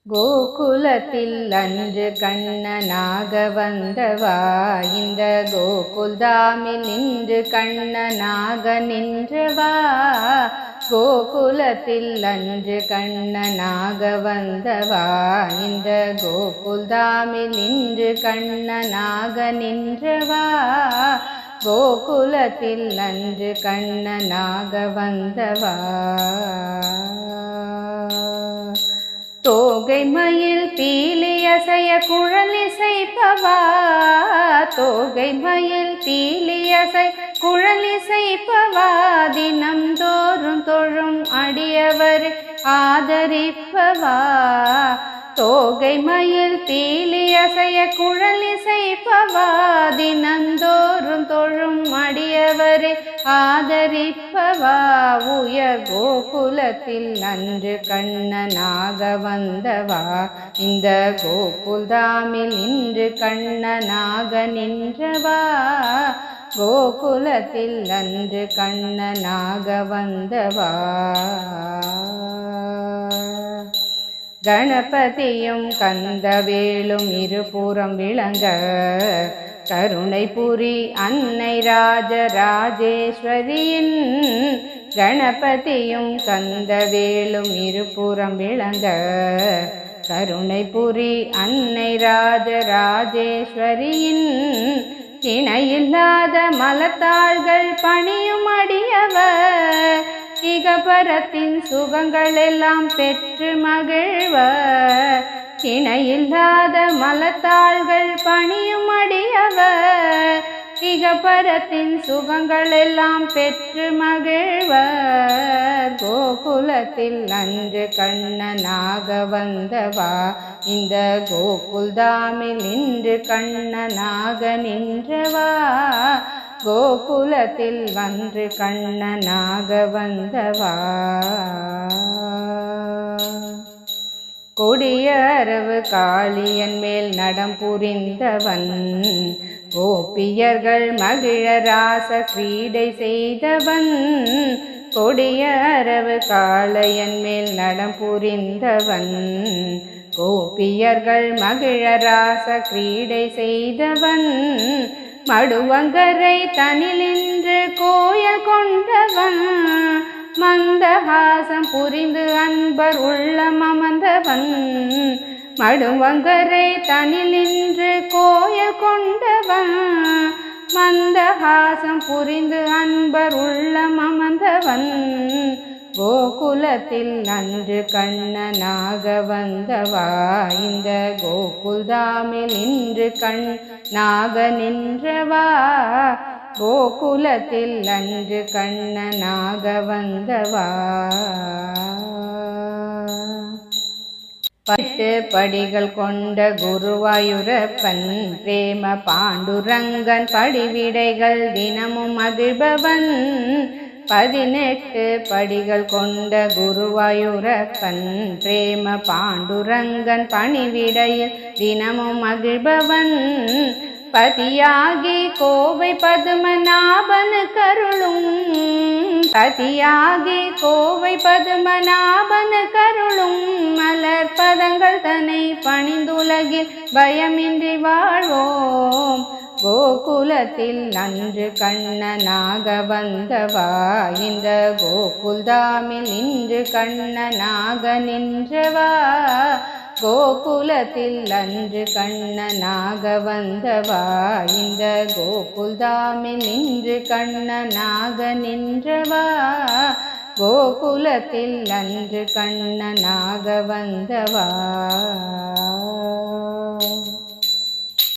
கோகுலத்தில் அன்று கண்ணனாக வந்தவா, இந்த கோகுல்தாமில் நின்று கண்ணனாக நின்றவா. கோகுலத்தில் அன்று கண்ணனாக வந்தவா, இந்த கோகுல்தாமில் நின்று கண்ணனாக நின்றவா. கோகுலத்தில் அன்று கண்ணனாக வந்தவா. தோகை மயில் பீலி அசைய குழலிசைப்பவா, தோகை மயில் பீலி அசை குழலிசைப்பவா. தினம் தோறும் தொழும் அடியவர் ஆதரிப்பவா, தோகை மயில் பீலி அசைய குழலிசைப்பவா. தினந்தோறும் தொழும் அடியவரை ஆதரிப்பவா. உயர் கோகுலத்தில் அன்று கண்ணனாக வந்தவா, இந்த கோகுல்தாமில் இன்று கண்ணனாக நின்றவா. கோகுலத்தில் அன்று கண்ணனாக வந்தவா. கணபதியும் கந்தவேலும் இருபுறம் விளங்க, கருணை புரி அன்னை ராஜராஜேஸ்வரியின். கணபதியும் கந்தவேலும் இருபுறம் விளங்க, கருணை புரி அன்னை ராஜராஜேஸ்வரியின். இணையில்லாத மலத்தாள்கள் பணியும் அடியவர், இகபரத்தின் சுகங்கள் எல்லாம் பெற்று மகிழ்வர். இணையில்லாத மலத்தாள்கள் பணியும் அடியவர், இகபரத்தின் சுகங்கள் எல்லாம் பெற்று மகிழ்வர். கோகுலத்தில் அன்று கண்ணனாக வந்தவா, இந்த கோகுல்தாமில் இன்று கண்ணனாக நின்றவா. கோகுலத்தில் வந்து கண்ணனாக வந்தவா. கொடிய அரவு காளியன் மேல் நடம் புரிந்தவன், கோபியர்கள் மகிழ ராச கிரீடை செய்தவன். கொடிய அரவு காளையன் மேல் நடம் புரிந்தவன், கோபியர்கள் மகிழ ராச கிரீடை செய்தவன். மடுவங்கரை தனிலின்று கோயில் கொண்டவன், மந்தஹாசம் புரிந்து அன்பர் உள்ளம் அமர்ந்தவன். மடுவங்கரை தனிலின்று கோயில் கொண்டவன், மந்தஹாசம் புரிந்து அன்பர் உள்ளம் அமர்ந்தவன். கோகுலத்தில் அன்று கண்ணனாக வந்தவா, இந்த கோகுல்தாமில் இன்று கண்ணனாக நின்றவா. கோகுலத்தில் அன்று கண்ணனாக வந்தவா. 8 படிகள் கொண்ட குருவாயூரப்பன், பிரேம பாண்டுரங்கன் படிவிடைகள் தினமும் மகிழ்பவன். 18 படிகள் கொண்ட குருவாயூரப்பன், பிரேம பாண்டுரங்கன் பணிவிடையில் தினமும் மகிழ்பவன். பதியாகி கோவை பதுமநாபன் கருளும், பதியாகி கோவை பதுமநாபன் கருளும். மலர் பதங்கள் தன்னை பணிந்துலகில் பயமின்றி வாழ்வோம். கோகுலத்தில் அன்று கண்ணனாக வந்தவா, இந்த கோகுல்தாமில் இன்று கண்ணனாக நின்றவா. கோகுலத்தில் அன்று கண்ணனாக வந்தவா, இந்த கோகுல்தாமில் இன்று கண்ணனாக நின்றவா. கோகுலத்தில் அன்று கண்ணனாக வந்தவா.